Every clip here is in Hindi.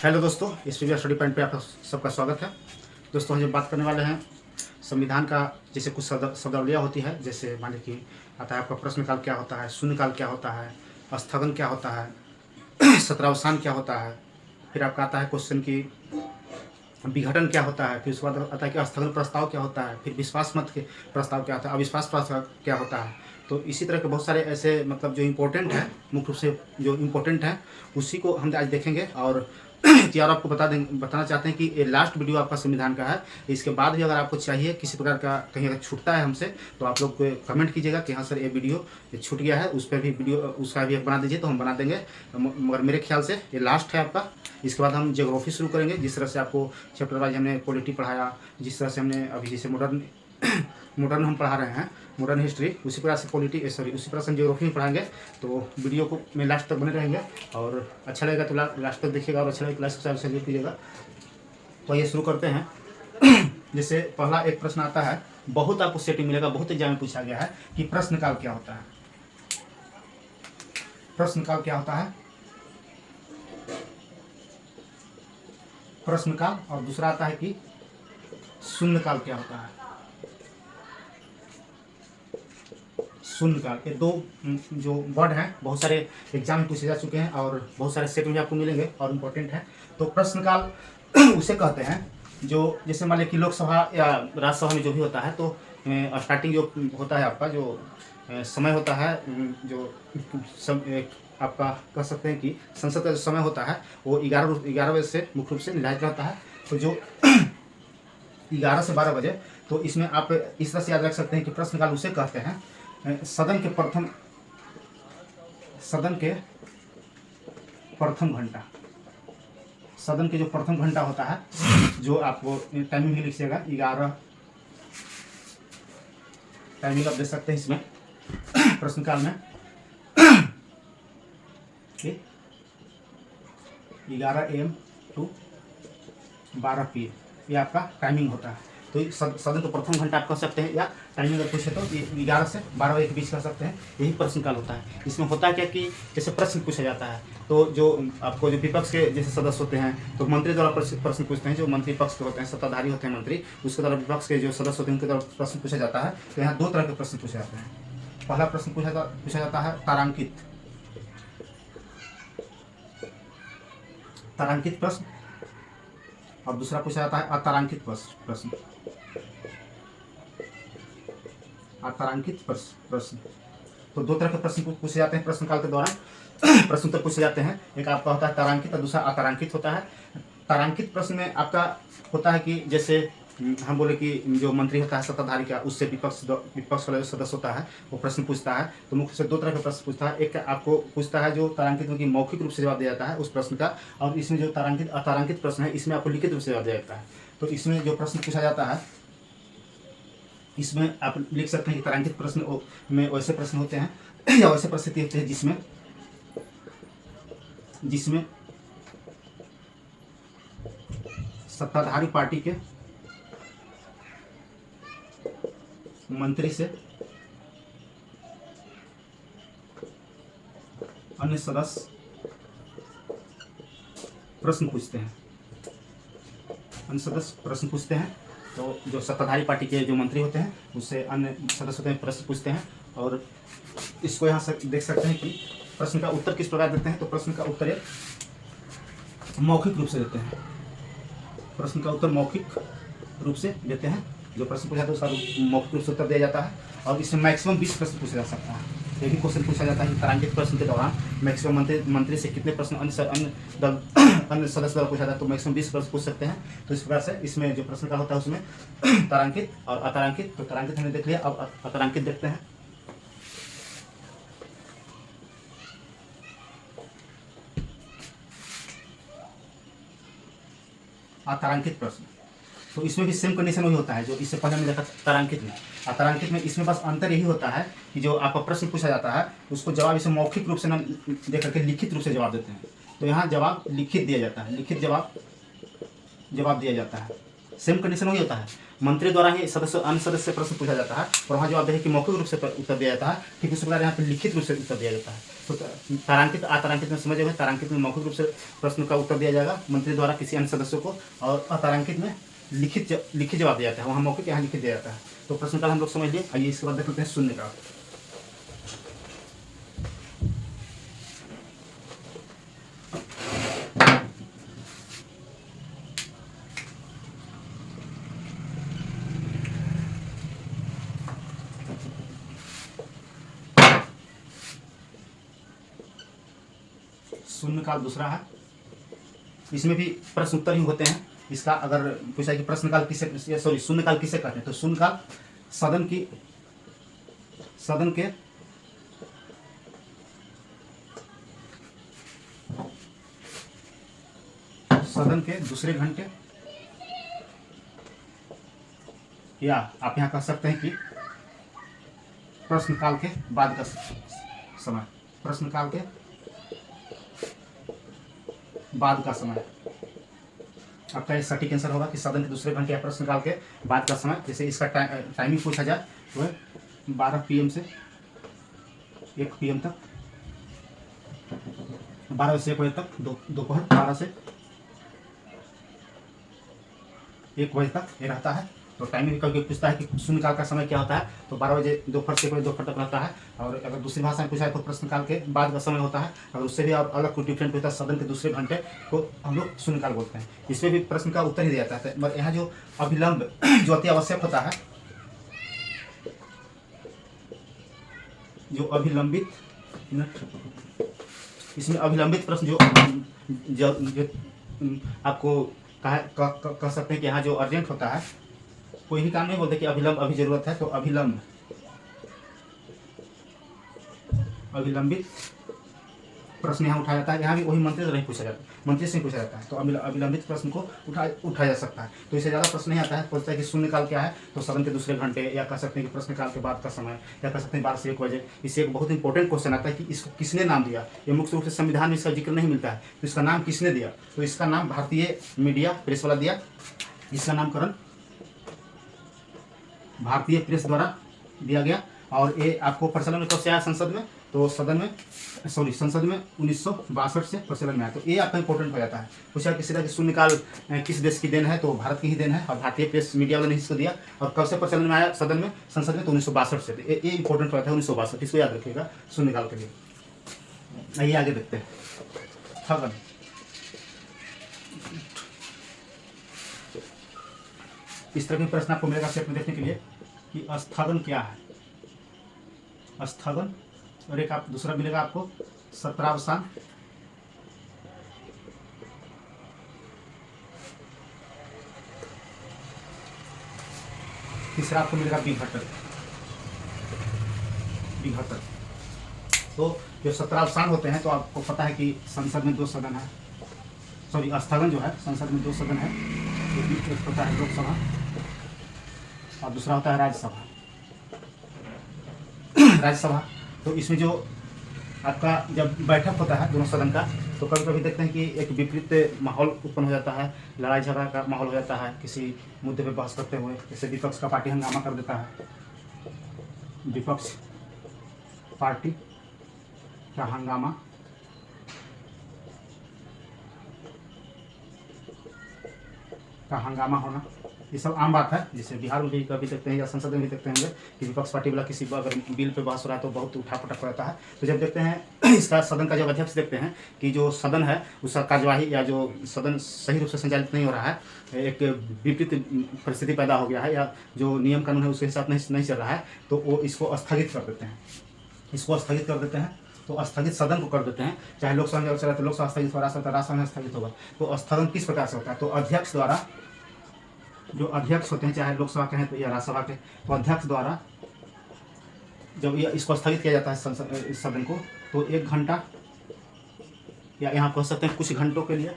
हेलो दोस्तों, इस वीडियो स्टडी पॉइंट पे आप सबका स्वागत है। दोस्तों, हम जब बात करने वाले हैं संविधान का, जैसे कुछ शब्दावलियाँ होती है। जैसे मान लीजिए आता है आपका प्रश्नकाल क्या होता है, शून्यकाल क्या होता है, स्थगन क्या होता है, सत्रावसान क्या होता है, फिर आपका आता है क्वेश्चन की विघटन क्या होता है, फिर उसके बाद आता है कि स्थगन प्रस्ताव क्या होता है, फिर विश्वास मत के प्रस्ताव क्या होता है, अविश्वास प्रस्ताव क्या होता है। तो इसी तरह के बहुत सारे ऐसे मतलब जो इम्पोर्टेंट है, मुख्य रूप से जो इम्पोर्टेंट है उसी को हम आज देखेंगे। और यार आपको बताना चाहते हैं कि ये लास्ट वीडियो आपका संविधान का है। इसके बाद भी अगर आपको चाहिए किसी प्रकार का, कहीं अगर छूटता है हमसे, तो आप लोग कमेंट कीजिएगा कि हाँ सर ये वीडियो छूट गया है, उस पर भी वीडियो उसका भी एक बना दीजिए, तो हम बना देंगे। मगर मेरे ख्याल से ये लास्ट है आपका। इसके बाद हम ज्योग्राफी शुरू करेंगे। जिस तरह से आपको चैप्टर वाइज हमने पॉलिटी पढ़ाया, जिस तरह से हमने अभी जैसे मॉडर्न हम पढ़ा रहे हैं, मॉडर्न हिस्ट्री, उसी प्रकार से उसी प्रकार से हम ज्योग्राफी में पढ़ाएंगे। तो वीडियो को में लास्ट तक बने रहेंगे और अच्छा लगेगा तो लास्ट तक देखिएगा, और अच्छा लगेगा लास्ट तक सहयोग कीजिएगा। तो ये शुरू करते हैं। जैसे पहला एक प्रश्न आता है, बहुत आपको सेटिंग मिलेगा, बहुत एग्जाम में पूछा गया है कि प्रश्नकाल क्या होता है। प्रश्नकाल क्या होता है, प्रश्नकाल। और दूसरा आता है कि शून्यकाल क्या होता है, शून्यकाल। ये दो जो वर्ड हैं बहुत सारे एग्जाम में पूछे जा चुके हैं और बहुत सारे सेट में आपको मिलेंगे और इम्पोर्टेंट है। तो प्रश्नकाल उसे कहते हैं जो, जैसे मान लीजिए कि लोकसभा या राज्यसभा में जो भी होता है, तो स्टार्टिंग जो होता है आपका जो समय होता है, जो आपका कह सकते हैं कि संसद का जो समय होता है वो 11 बजे से मुख्य रूप से निर्धारित रहता है। तो जो 11 से 12 बजे, तो इसमें आप इस तरह से याद रख सकते हैं कि प्रश्नकाल उसे कहते हैं सदन के प्रथम घंटा। सदन के जो प्रथम घंटा होता है, जो आपको टाइमिंग भी लिखिएगा 11, टाइमिंग आप दे सकते हैं इसमें प्रश्नकाल में 11 AM टू 12 PM, ये आपका टाइमिंग होता है। तो सदन तो प्रथम घंटा आप कह सकते हैं, या टाइमिंग अगर पूछे तो 11 से 12 बजे के बीच कह सकते हैं। यही प्रश्नकाल होता है। इसमें होता है क्या कि जैसे प्रश्न पूछा जाता है, तो जो आपको जो विपक्ष के जैसे सदस्य होते हैं, तो मंत्री द्वारा प्रश्न पूछते हैं। जो मंत्री पक्ष के होते हैं, सत्ताधारी होते हैं मंत्री, उसके द्वारा विपक्ष के जो सदस्य होते हैं उनके द्वारा प्रश्न पूछा जाता है। तो यहाँ दो तरह के प्रश्न पूछे जाते हैं। पहला प्रश्न पूछा जाता है तारांकित प्रश्न, और दूसरा पूछा जाता है अतारांकित प्रश्न। अतारांकित प्रश्न। तो दो तरह के प्रश्न पूछे जाते हैं प्रश्नकाल के दौरान। प्रश्न उत्तर पूछे जाते हैं, एक आपका होता है तारांकित और दूसरा अतारांकित होता है। तारांकित प्रश्न में आपका होता है कि जैसे हम बोले कि जो मंत्री होता है सत्ताधारी का, उससे विपक्ष वाला जो सदस्य होता है वो प्रश्न पूछता है। तो मुख्य से दो तरह का प्रश्न पूछता है। एक आपको पूछता है जो तारांकित में कि मौखिक रूप से जवाब दिया जाता है उस प्रश्न का, और इसमें जो अतारांकित प्रश्न है इसमें आपको लिखित रूप से जवाब दिया जाता है। तो इसमें जो प्रश्न पूछा जाता है, इसमें आप लिख सकते हैं कि तारांकित प्रश्न में वैसे प्रश्न होते हैं या वैसे परिस्थिति होती है जिसमें सत्ताधारी पार्टी के मंत्री से अन्य सदस्य प्रश्न पूछते हैं। तो जो सत्ताधारी पार्टी के जो मंत्री होते हैं उससे अन्य सदस्य होते हैं प्रश्न पूछते हैं। और इसको यहाँ से देख सकते हैं कि प्रश्न का उत्तर किस प्रकार देते हैं। तो प्रश्न का उत्तर मौखिक रूप से देते हैं। प्रश्न का उत्तर मौखिक रूप से देते हैं। जो प्रश्न पूछा जाता है उसका मौखिक रूप से उत्तर दिया जाता है। और इसमें मैक्सिमम 20 प्रश्न पूछा जा सकता है। यही क्वेश्चन पूछा जाता है कि तारांकित प्रश्न के दौरान मैक्सिमम मंत्री से कितने प्रश्न अन्य सदस्य द्वारा पूछा जाता है, तो मैक्सिमम 20 प्रश्न पूछ सकते हैं। तो इस प्रकार से इसमें जो प्रश्न का होता है उसमें तारांकित और अतारांकित। तो तारांकित हमने देख लिया, अब अतारांकित देखते हैं। अतारांकित प्रश्न, तो इसमें भी सेम कंडीशन वही होता है जो इससे पहले हमने देखा तारांकित में। तारांकित में इसमें बस अंतर यही होता है कि जो आपका प्रश्न पूछा जाता है उसको जवाब इसे मौखिक रूप से न दे करके लिखित रूप से जवाब देते हैं। तो यहाँ जवाब लिखित दिया जाता है, लिखित जवाब दिया जाता है। सेम कंडीशन वही होता है। मंत्री द्वारा ही सदस्य अन्य सदस्य से प्रश्न पूछा जाता है, और वहाँ जवाब देने की मौखिक रूप से उत्तर दिया जाता है। ठीक इसी प्रकार यहाँ पर लिखित रूप से उत्तर दिया जाता है। तो तारांकित अतारांकित में समझे हुए, तारांकित में मौखिक रूप से प्रश्न का उत्तर दिया जाएगा मंत्री द्वारा किसी अन्य सदस्य को, और अतारांकित में लिखित जवाब दिया जाता है, वहाँ मौखिक, यहाँ लिखित दिया जाता है। तो प्रश्न काल हम लोग समझ लिए। आइए इसके बाद देख लेते हैं शून्यकाल। शून्यकाल दूसरा है, इसमें भी प्रश्न उत्तर ही होते हैं। इसका अगर पूछा कि प्रश्नकाल किसे, सॉरी शून्यकाल किसे कहते हैं, तो शून्यकाल सदन के दूसरे घंटे, या आप यहाँ कह सकते हैं कि प्रश्नकाल के बाद का समय, प्रश्नकाल के बाद का समय। आपका ये सटीक आंसर होगा कि सदन के दूसरे घंटे या प्रश्नकाल के बाद का समय। जैसे इसका टाइमिंग पूछा जाए तो 12 PM से 1 PM तक, 12 से 1 बजे तक, दोपहर 12 से 1 बजे तक ये रहता है। तो टाइमिंग कभी पूछता है कि शून्यकाल का समय क्या होता है, तो 12 बजे दोपहर से 1 बजे दोपहर तक रहता है। और अगर दूसरी भाषा में पूछा है तो प्रश्नकाल के बाद का समय होता है। अगर उससे भी अलग कोई डिफरेंट होता है, सदन के दूसरे घंटे को हम लोग शून्यकाल बोलते हैं। इसमें भी प्रश्न का उत्तर ही दिया जाता है, मगर यहाँ जो अभिलंब जो अति आवश्यक होता है, जो अभिलंबित, इसमें अभिलंबित प्रश्न जो आपको कह सकते हैं कि यहाँ जो अर्जेंट होता है, कोई भी काम नहीं बोलते कि अभिलंब अभी जरूरत है, तो अभिलंबित प्रश्न यहाँ उठाया जाता है। यहाँ भी वही मंत्री से नहीं पूछा जाता, मंत्री से पूछा जाता है, तो अभिलंबित प्रश्न को उठाया जा सकता है। तो इससे ज़्यादा प्रश्न नहीं आता है। पूछता है कि शून्यकाल क्या है, तो सदन के दूसरे घंटे, या कह सकते हैं कि प्रश्नकाल के बाद का समय, या कह सकते हैं 12 से 1 बजे। इससे एक बहुत इंपॉर्टेंट क्वेश्चन आता है कि इसको किसने नाम दिया। ये मुख्य रूप से संविधान में इसका जिक्र नहीं मिलता है, तो इसका नाम किसने दिया, तो इसका नाम भारतीय मीडिया प्रेस वाला दिया। इसका नामकरण भारतीय प्रेस द्वारा दिया गया। और ये आपको प्रचलन में कब से आया संसद में, तो संसद में 1962 से प्रचलन में आया। तो ये आपका इंपॉर्टेंट हो जाता है। पूछा किसी तरह की शून्यकाल किस देश की देन है, तो भारत की ही देन है, और भारतीय प्रेस मीडिया वाले ने इसको दिया। और कब से प्रचलन में आया संसद में, तो 1962 से। तो ये इंपॉर्टेंट हो जाता है 1962, इसको याद रखिएगा शून्यकाल के लिए। आइए आगे देखते हैं स्थगन। इस तरह के प्रश्न आपको मिलेगा सेट में देखने के लिए कि स्थगन क्या है। स्थगन, और एक आप दूसरा मिलेगा आपको सत्रावसान, तीसरा आपको मिलेगा विघटन। तो जो सत्रावसान होते हैं, तो आपको पता है कि संसद में 2 सदन है, सॉरी स्थगन जो है संसद में 2 सदन है। एक होता है लोकसभा और दूसरा होता है राज्यसभा। तो इसमें जो आपका जब बैठक होता है दोनों सदन का, तो कभी कभी देखते हैं कि एक विपरीत माहौल उत्पन्न हो जाता है, लड़ाई झगड़ा का माहौल हो जाता है किसी मुद्दे पे बहस करते हुए। जैसे विपक्ष का पार्टी हंगामा कर देता है, विपक्ष पार्टी का हंगामा होना, ये सब आम बात है। जैसे बिहार में भी कभी देखते हैं, या संसद में भी देखते होंगे कि विपक्ष पार्टी वाला किसी अगर बिल पे बहस हो रहा है तो बहुत उठापटक रहता है। तो जब देखते हैं इसका सदन का जब अध्यक्ष देखते हैं कि जो सदन है उसका कार्यवाही, या जो सदन सही रूप से संचालित नहीं हो रहा है, एक विपरीत परिस्थिति पैदा हो गया है, या जो नियम कानून है उसके हिसाब नहीं चल रहा है, तो वो इसको स्थगित कर देते हैं। तो स्थगित सदन को कर देते हैं। चाहे लोकसभा में चला तो लोकसभा स्थगित होगा, राज्यसभा में स्थगित होगा। तो स्थगन किस प्रकार से होता है, तो अध्यक्ष द्वारा, जो अध्यक्ष होते हैं चाहे लोकसभा के हैं तो या राज्यसभा के, तो अध्यक्ष द्वारा जब इसको स्थगित किया जाता है सदन को, तो 1 घंटा, या यहाँ कह सकते हैं कुछ घंटों के लिए,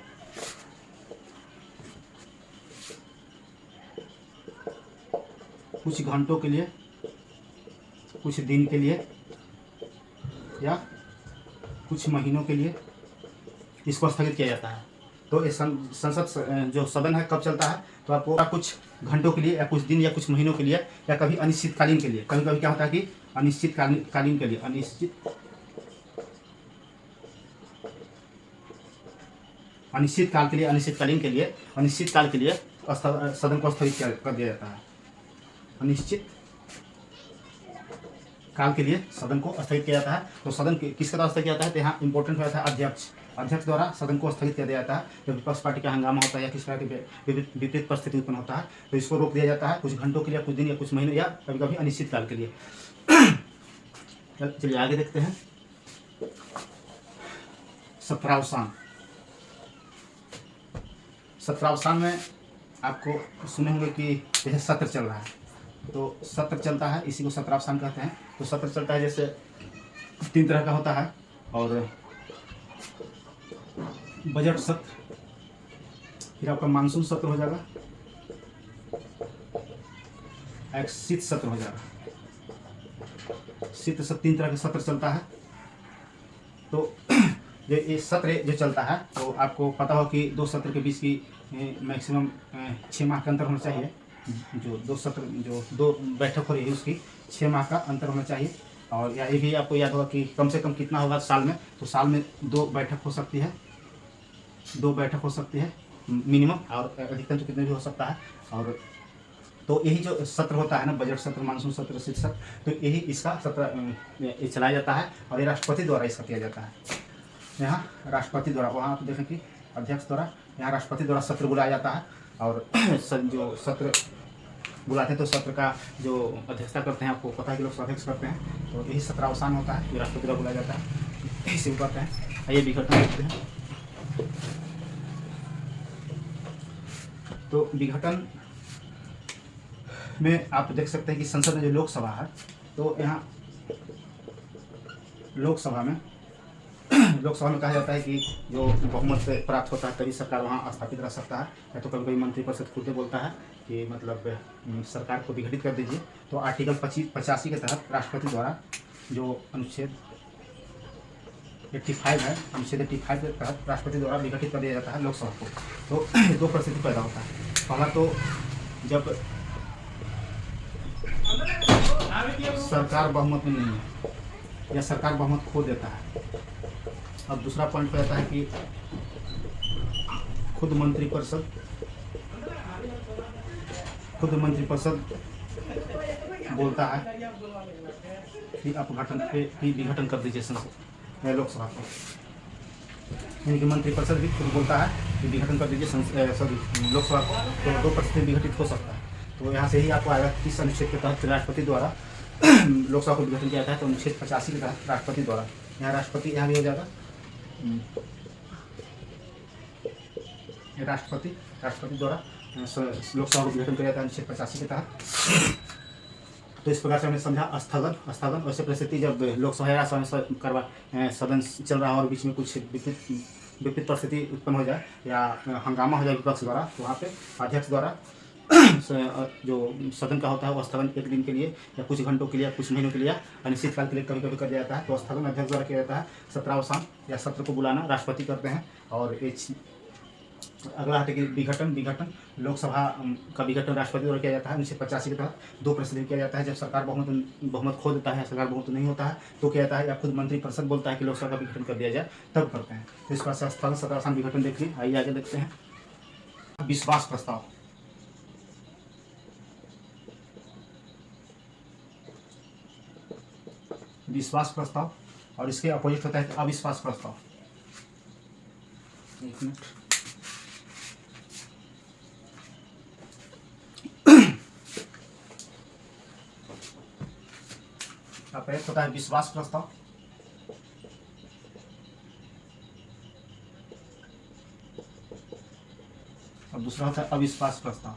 कुछ दिन के लिए, या कुछ महीनों के लिए इसको स्थगित किया जाता है। तो ये संसद जो सदन है कब चलता है, तो आपको कुछ घंटों के लिए या कुछ दिन या कुछ महीनों के लिए या कभी अनिश्चितकालीन के लिए, कभी कभी क्या होता है कि अनिश्चितकालीन के लिए अनिश्चित काल के लिए अनिश्चित काल के लिए सदन को स्थगित कर दिया जाता है। अनिश्चित काल के लिए सदन को स्थगित किया जाता है। तो सदन किसके द्वारा स्थगित किया जाता है, तो यहाँ इंपॉर्टेंट हो जाता है अध्यक्ष द्वारा सदन को स्थगित कर दिया जाता है। जब विपक्ष पार्टी का हंगामा होता है या किस प्रकार की विपरीत परिस्थिति उत्पन्न होता है, तो इसको रोक दिया जाता है कुछ घंटों के लिए, कुछ दिन या कुछ महीने या कभी कभी अनिश्चित काल के लिए। चलिए आगे देखते हैं। सत्रावसान में आपको सुने होंगे कि जैसे सत्र चल रहा है, तो सत्र चलता है, इसी को सत्रावसान कहते हैं। तो सत्र चलता है जैसे 3 तरह का होता है, और बजट सत्र, फिर आपका मानसून सत्र हो जाएगा, एक शीत सत्र हो जाएगा। शीत सत्र 3 तरह के सत्र चलता है। तो ये सत्र जो चलता है, तो आपको पता हो कि 2 सत्र के बीच की मैक्सिमम 6 माह का अंतर होना चाहिए। जो 2 बैठक हो रही है उसकी 6 माह का अंतर होना चाहिए। और या ये भी आपको याद होगा कि कम से कम कितना होगा साल में, तो साल में 2 बैठक हो सकती है, 2 बैठक हो सकती है मिनिमम, और अधिकतम तो कितने भी हो सकता है। और तो यही जो सत्र होता है ना, बजट सत्र, मानसून सत्र, शीत सत्र, तो यही इसका सत्र चलाया जाता है, और ये राष्ट्रपति द्वारा इसका किया जाता है। यहाँ राष्ट्रपति द्वारा, वहाँ आप देखें कि अध्यक्ष द्वारा, यहाँ राष्ट्रपति द्वारा सत्र बुलाया जाता है। और जो सत्र बुलाते हैं, तो सत्र का जो अध्यक्षता करते हैं, आपको पता है कि लोग अध्यक्ष करते हैं, तो यही सत्रावसान होता है, ये राष्ट्रपति द्वारा बुलाया जाता है, इसी को करते हैं। आइए विघटन देखते हैं। तो विघटन में आप देख सकते हैं कि संसद में जो लोकसभा है, तो यहाँ लोकसभा में कहा जाता है कि जो बहुमत से प्राप्त होता है तभी सरकार वहाँ स्थापित रह सकता है। या तो कभी कभी मंत्रिपरिषद खुद बोलता है कि मतलब सरकार को विघटित कर दीजिए। तो आर्टिकल 85 के तहत राष्ट्रपति द्वारा जो अनुच्छेद 85 है, अनुच्छेद 85 के तहत राष्ट्रपति द्वारा विघटित कर दिया जाता है लोकसभा को। तो 2 परिस्थिति पैदा होता है। पहला तो जब सरकार बहुमत में नहीं है या सरकार बहुमत खो देता है। अब दूसरा पॉइंट पे आता है कि खुद मंत्रिपरिषद बोलता है कि विघटन कर दीजिए संसद लोकसभा को, यानी कि मंत्रिपरिषद भी खुद बोलता है कि विघटन कर दीजिए लोकसभा को। तो 2 परिस्थिति विघटित हो सकता है। तो यहाँ से ही आपको आएगा किस अनुच्छेद के तहत राष्ट्रपति द्वारा लोकसभा को विघटन किया जाता है। तो अनुच्छेद 85 के तहत राष्ट्रपति द्वारा, यहाँ राष्ट्रपति यहाँ भी हो जाएगा, राष्ट्रपति द्वारा लोकसभा को विघटन किया जाता है अनुच्छेद 85 के तहत। तो इस प्रकार से हमने समझा स्थगन। वैसे परिस्थिति जब लोकसभा या राज्यसभा सदन चल रहा है और बीच में कुछ विपरीत परिस्थिति उत्पन्न हो जाए या हंगामा हो जाए विपक्ष द्वारा, तो वहाँ पे अध्यक्ष द्वारा जो सदन का होता है वो स्थगन 1 दिन के लिए या कुछ घंटों के लिए, कुछ महीनों के लिए, अनिश्चित काल के लिए कभी कभी कर दिया जाता है। तो स्थगन अध्यक्ष द्वारा किया जाता है। सत्रावसान या सत्र को बुलाना राष्ट्रपति करते हैं। और अगला है कि विघटन लोकसभा का विघटन राष्ट्रपति द्वारा किया जाता है। अनुच्छेद 85 के तहत 2 परिस्थिति किया जाता है। जब सरकार बहुमत खो देता है, सरकार बहुमत नहीं होता है, तो किया जाता है, या खुद मंत्रिपरिषद बोलता है कि लोकसभा का विघटन कर दिया जाए, तब करते हैं। तो इस प्रकार से स्थगन, सत्रावसान, विघटन देखिए। आइए आगे देखते हैं। विश्वास प्रस्ताव। विश्वास प्रस्ताव और इसके अपोजिट होता है अविश्वास प्रस्ताव। एक मिनट। पहले होता है विश्वास प्रस्ताव, और दूसरा होता है अविश्वास प्रस्ताव।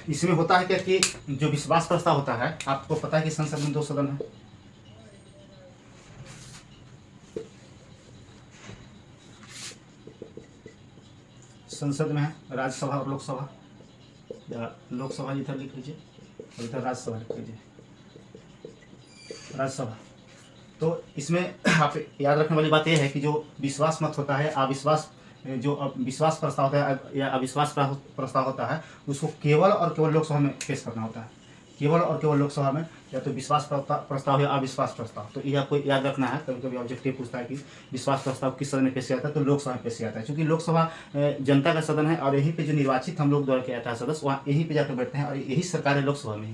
इसमें होता है क्या कि जो विश्वास प्रस्ताव होता है, आपको पता है कि संसद में 2 सदन है, संसद में है राज्यसभा और लोकसभा, या लोकसभा इधर लिख लीजिए और इधर राज्यसभा लिख लीजिए। राज्यसभा। तो इसमें आप याद रखने वाली बात यह है कि जो विश्वास मत होता है, अविश्वास जो विश्वास प्रस्ताव होता है या अविश्वास प्रस्ताव होता है, उसको केवल और केवल लोकसभा में पेश करना होता है। केवल और केवल लोकसभा में, या तो विश्वास प्रस्ताव या अविश्वास प्रस्ताव। तो यह आपको याद रखना है। कभी कभी ऑब्जेक्टिव पूछता है कि विश्वास प्रस्ताव किस सदन में पेश किया जाता है, तो लोकसभा में पेश किया जाता है। क्योंकि लोकसभा जनता का सदन है और यहीं पे जो निर्वाचित हम लोग द्वारा किया जाता है सदस्य, वहाँ यहीं पे जाकर बैठते हैं और यही सरकार है लोकसभा में ही।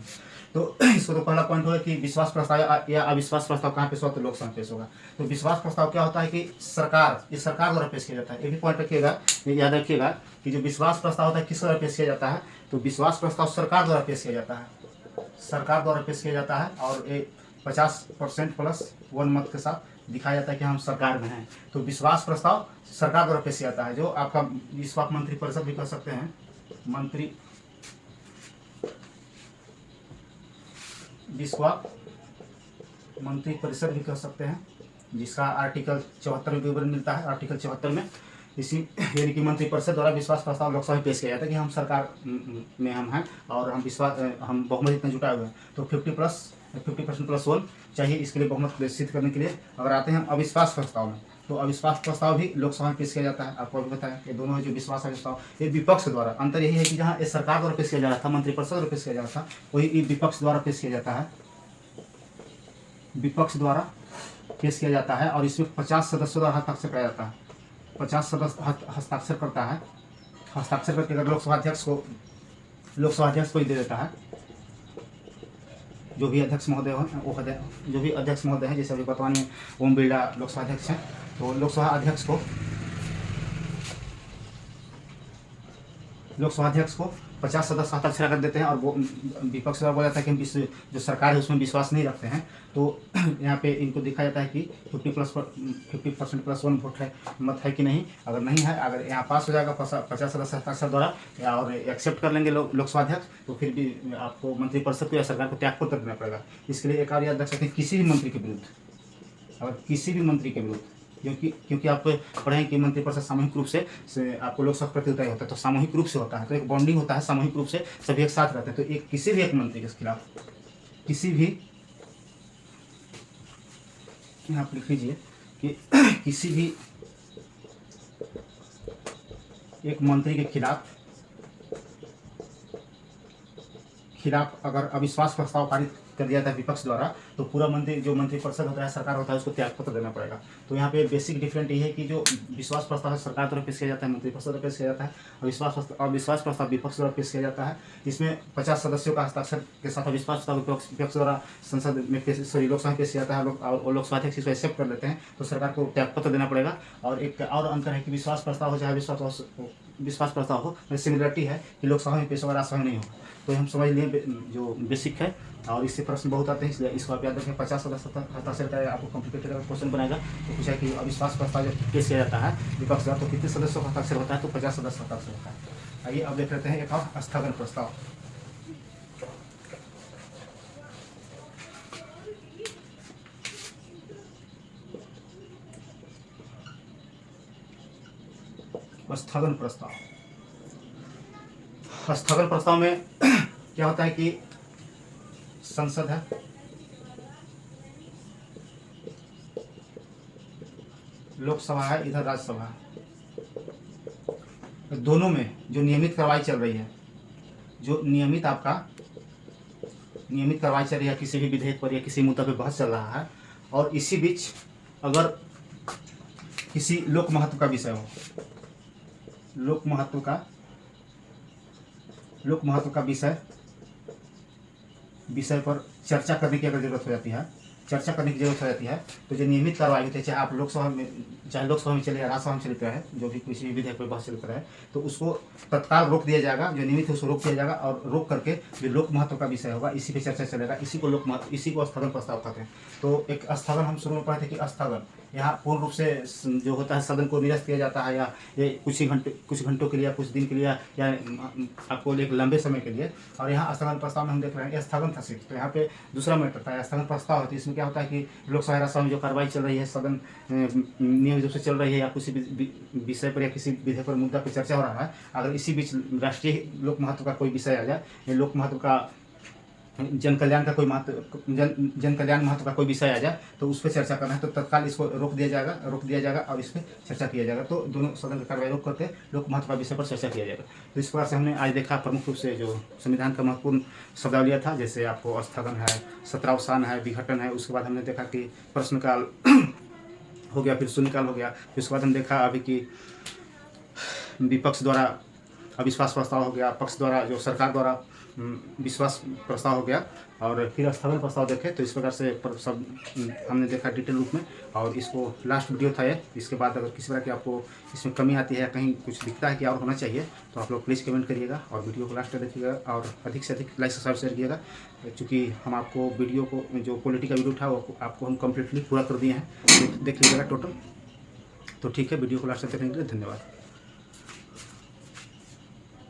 तो इसको तो पहला पॉइंट होगा कि विश्वास प्रस्ताव या अविश्वास प्रस्ताव कहाँ पेश होगा, तो लोकसभा में पेश होगा। तो विश्वास प्रस्ताव क्या होता है कि सरकार द्वारा पेश किया जाता है। ये भी पॉइंट रखिएगा, याद रखिएगा कि जो विश्वास प्रस्ताव होता है किस द्वारा पेश किया जाता है, तो विश्वास प्रस्ताव सरकार द्वारा पेश किया जाता है। सरकार द्वारा पेश किया जाता है और ये 50% प्लस 1 मत के साथ दिखाया जाता है कि हम सरकार में हैं। तो विश्वास प्रस्ताव सरकार द्वारा पेश किया जाता है, जो आपका जिसको आप मंत्रिपरिषद भी कह सकते हैं, जिसको आप मंत्रिपरिषद भी कह सकते हैं, जिसका आर्टिकल 74 में विवरण मिलता है। आर्टिकल 74 में इसी यानी कि मंत्रिपरिषद द्वारा विश्वास प्रस्ताव लोकसभा में पेश किया जाता है कि हम सरकार में हम हैं और हम बहुमत इतना जुटाए हुए हैं। तो 50% प्लस 1 चाहिए इसके लिए, बहुमत सिद्ध करने के लिए। अगर आते हैं अविश्वास प्रस्ताव में, तो अविश्वास प्रस्ताव भी लोकसभा में पेश किया जाता है। आपको अभी बताया कि दोनों जो विश्वास प्रस्ताव, ये विपक्ष द्वारा, अंतर यही है कि जहाँ ये सरकार द्वारा पेश किया जा रहा था, मंत्रिपरिषद द्वारा पेश किया जा रहा था, वही विपक्ष द्वारा पेश किया जाता है। विपक्ष द्वारा पेश किया जाता है और इसमें 50 सदस्यों द्वारा हस्ताक्षर किया जाता है। 50 सदस्य हस्ताक्षर करता है। हस्ताक्षर करके अगर लोकसभा अध्यक्ष को ही दे देता है, जो भी अध्यक्ष महोदय हो, जो भी अध्यक्ष महोदय हैं, जैसे अभी वर्तमान में ओम बिरला लोकसभा अध्यक्ष हैं, तो लोकसभा अध्यक्ष को 50 सदस्य हस्ताक्षर कर देते हैं और वो विपक्ष द्वारा बोला जाता है कि हम इस जो सरकार है उसमें विश्वास नहीं रखते हैं। तो यहाँ पे इनको दिखा जाता है कि 50% प्लस 1 वोट है, मत है कि नहीं। अगर नहीं है, अगर यहाँ पास हो जाएगा 50 सदस्य हस्ताक्षर द्वारा और एक्सेप्ट कर लेंगे लोकसभा अध्यक्ष, तो फिर भी आपको मंत्रिपरिषद को या सरकार को त्यागपत्र देना पड़ेगा। इसके लिए एक और याद रख सकते हैं, किसी भी मंत्री के विरुद्ध, अगर किसी भी मंत्री के विरुद्ध, क्योंकि आप पढ़ें कि मंत्रिपरिषद सामूहिक रूप से आपको लोकसभा प्रतिनिधित्व होता है, तो सामूहिक रूप से होता है, तो एक बॉन्डिंग होता है, सामूहिक रूप से सभी एक साथ रहते हैं। तो किसी भी एक मंत्री के खिलाफ, किसी भी, आप लिख लीजिए कि किसी भी एक मंत्री के खिलाफ अगर अविश्वास प्रस्ताव पारित कर दिया था विपक्ष द्वारा, तो पूरा मंत्रिपरिषद होता है, सरकार होता है, उसको त्यागपत्र देना पड़ेगा। तो यहाँ पे बेसिक डिफरेंट ये है कि जो विश्वास प्रस्ताव है सरकार द्वारा पेश किया जाता है, मंत्रिपरिषद द्वारा पेश किया जाता है, और अविश्वास प्रस्ताव विपक्ष द्वारा पेश किया जाता है। इसमें 50 सदस्यों का हस्ताक्षर के साथ अविश्वास प्रस्ताव विपक्ष द्वारा संसद में लोकसभा में पेश किया जाता है, और लोकसभा अध्यक्ष इसको एक्सेप्ट कर लेते हैं, तो सरकार को त्यागपत्र देना पड़ेगा। और एक और अंतर है कि विश्वास प्रस्ताव हो चाहे विश्वास प्रस्ताव हो, सिमिलरिटी है कि लोकसभा में पेश होगा, राज्यसभा में नहीं होगा। तो हम समझ लिए जो बेसिक है, और इससे प्रश्न बहुत आते हैं, इसलिए इसको आप याद रखें। 50 सदस्य हस्ताक्षर का आपको कॉम्प्लिकेटेड अगर क्वेश्चन बनाएगा तो पूछा है कि अविश्वास प्रस्ताव जब पेश किया जाता है विपक्ष द्वारा, तो कितने सदस्यों का हस्ताक्षर होता है, तो 50 सदस्य हस्ताक्षर होता है। आइए अब देख लेते हैं एक और स्थगन प्रस्ताव। स्थगन प्रस्ताव में क्या होता है कि संसद है, लोकसभा है, इधर राज्यसभा है, दोनों में जो नियमित कार्रवाई चल रही है, नियमित कार्रवाई चल रही है किसी भी विधेयक पर या किसी मुद्दा पर बहस चल रहा है, और इसी बीच अगर किसी लोक महत्व का विषय हो, लोक महत्व का विषय पर चर्चा करने की अगर जरूरत हो जाती है, तो जो नियमित कार्रवाई होती है, चाहे आप लोकसभा में चले या राज्यसभा में चलते रहे, जो भी किसी विधेयक पर बहस चलता रहे, तो उसको तत्काल रोक दिया जाएगा। जो नियमित है उसको रोक दिया जाएगा, और रोक करके जो लोक महत्व का विषय होगा इसी पे चर्चा चलेगा। इसी को स्थगन प्रस्ताव कहते हैं। तो एक स्थगन हम शुरू में पढ़े थे कि स्थगन यहाँ पूर्ण रूप से जो होता है सदन को निरस्त किया जाता है, या ये कुछ घंटों के लिए या कुछ दिन के लिए या आपको एक लंबे समय के लिए। और यहाँ स्थगन प्रस्ताव में हम देख रहे हैं स्थगन था सिर्फ। तो यहाँ पे दूसरा मैटर था स्थगन प्रस्ताव है। तो इसमें क्या होता है कि लोकसभा राज्यसभा में जो कार्रवाई चल रही है, सदन नियमित रूप से चल रही है, या किसी विषय पर या किसी विधेयक पर मुद्दा पर चर्चा हो रहा है, अगर इसी बीच राष्ट्रीय लोक महत्व का कोई विषय आ जाए, लोक महत्व का जन कल्याण का कोई महत्व जन कल्याण महत्व का कोई विषय आ जाए तो उस पर चर्चा करना है तो तत्काल इसको रोक दिया जाएगा और इस पर चर्चा किया जाएगा। तो दोनों सदन की कार्रवाई रोक करके लोक महत्व विषय पर चर्चा किया जाएगा। तो इस प्रकार से हमने आज देखा प्रमुख रूप से जो संविधान का महत्वपूर्ण शब्दावलियाँ था, जैसे आपको स्थगन है, सत्रावसान है, विघटन है। उसके बाद हमने देखा कि प्रश्नकाल हो गया, फिर शून्यकाल हो गया। फिर उसके बाद हमने देखा अभी कि विपक्ष द्वारा अविश्वास प्रस्ताव हो गया, पक्ष द्वारा जो सरकार द्वारा विश्वास प्रस्ताव हो गया, और फिर स्थगन प्रस्ताव देखे। तो इस प्रकार से सब हमने देखा डिटेल रूप में। और इसको लास्ट वीडियो था ये। इसके बाद अगर किसी तरह की आपको इसमें कमी आती है, कहीं कुछ दिखता है कि और होना चाहिए, तो आप लोग प्लीज़ कमेंट करिएगा और वीडियो को लास्ट तक देखिएगा और अधिक से अधिक लाइक सब्सक्राइब शेयर कीजिएगा। चूँकि हम आपको वीडियो को जो पॉलिटी का वीडियो था वो आपको हम कम्प्लीटली पूरा कर दिए हैं, देख लीजिएगा टोटल। तो ठीक है, वीडियो को लास्ट तक देखने के लिए धन्यवाद।